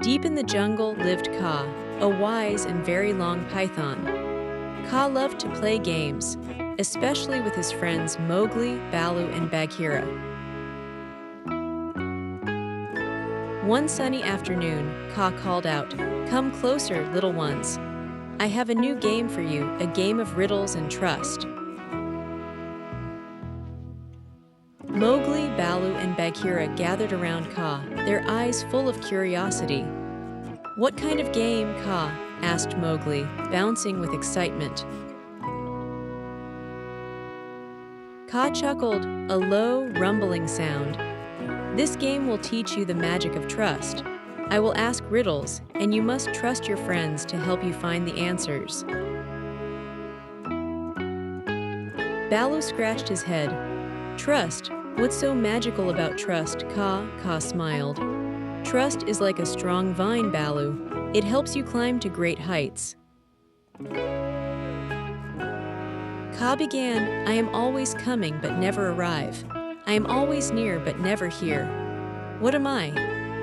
Deep in the jungle lived Kaa, a wise and very long python. Kaa loved to play games, especially with his friends Mowgli, Baloo, and Bagheera. One sunny afternoon, Kaa called out, "Come closer, little ones. I have a new game for you, a game of riddles and trust." Mowgli, Baloo, and Bagheera gathered around Kaa, their eyes full of curiosity. "What kind of game, Kaa?" asked Mowgli, bouncing with excitement. Kaa chuckled, a low, rumbling sound. "This game will teach you the magic of trust. I will ask riddles, and you must trust your friends to help you find the answers." Baloo scratched his head. "Trust? What's so magical about trust, Kaa?" Kaa smiled. "Trust is like a strong vine, Baloo. It helps you climb to great heights." Kaa began, "I am always coming but never arrive. I am always near but never here. What am I?"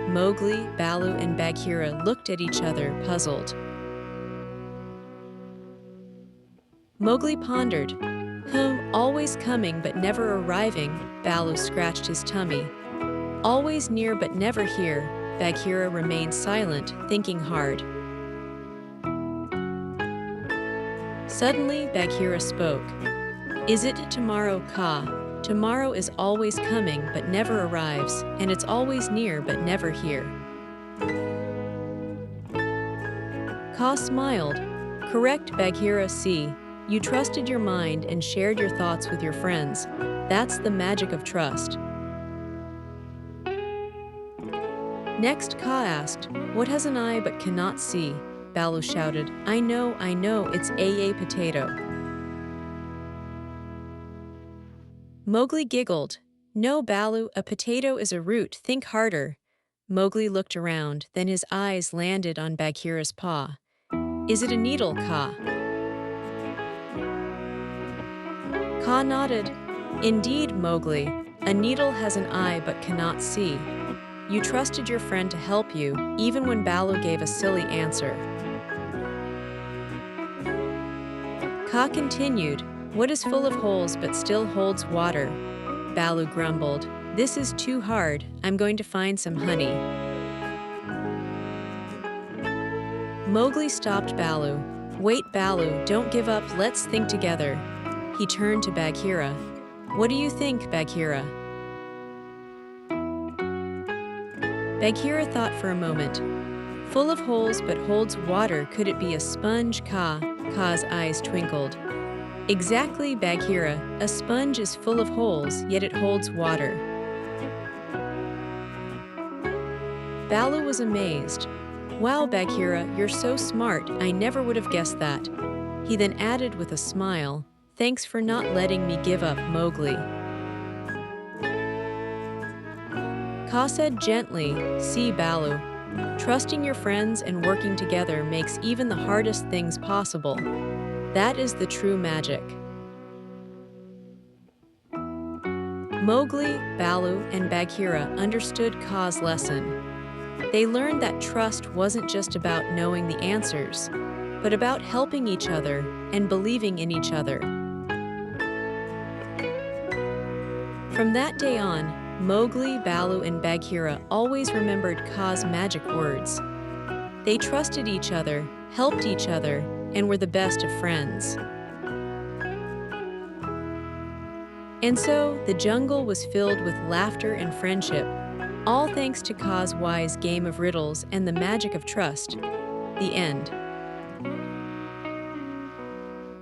Mowgli, Baloo, and Bagheera looked at each other, puzzled. Mowgli pondered. Always coming but never arriving." Baloo scratched his tummy. "Always near but never here." Bagheera remained silent, thinking hard. Suddenly, Bagheera spoke. "Is it tomorrow, Kaa? Tomorrow is always coming but never arrives, and it's always near but never here." Kaa smiled. "Correct, Bagheera. See, you trusted your mind and shared your thoughts with your friends. That's the magic of trust." Next, Kaa asked, "What has an eye but cannot see?" Baloo shouted, I know, it's a potato." Mowgli giggled. "No, Baloo, a potato is a root. Think harder." Mowgli looked around, then his eyes landed on Bagheera's paw. "Is it a needle, Kaa?" Kaa nodded. "Indeed, Mowgli, a needle has an eye but cannot see. You trusted your friend to help you, even when Baloo gave a silly answer." Kaa continued, "What is full of holes but still holds water?" Baloo grumbled, "This is too hard. I'm going to find some honey." Mowgli stopped Baloo. "Wait, Baloo, don't give up. Let's think together." He turned to Bagheera. "What do you think, Bagheera?" Bagheera thought for a moment. "Full of holes but holds water. Could it be a sponge, Kaa?" Kaa's eyes twinkled. "Exactly, Bagheera. A sponge is full of holes, yet it holds water." Baloo was amazed. "Wow, Bagheera, you're so smart. I never would have guessed that." He then added with a smile, "Thanks for not letting me give up, Mowgli." Kaa said gently, "See, Baloo, trusting your friends and working together makes even the hardest things possible. That is the true magic." Mowgli, Baloo, and Bagheera understood Kaa's lesson. They learned that trust wasn't just about knowing the answers, but about helping each other and believing in each other. From that day on, Mowgli, Baloo, and Bagheera always remembered Kaa's magic words. They trusted each other, helped each other, and were the best of friends. And so, the jungle was filled with laughter and friendship, all thanks to Kaa's wise game of riddles and the magic of trust. The end.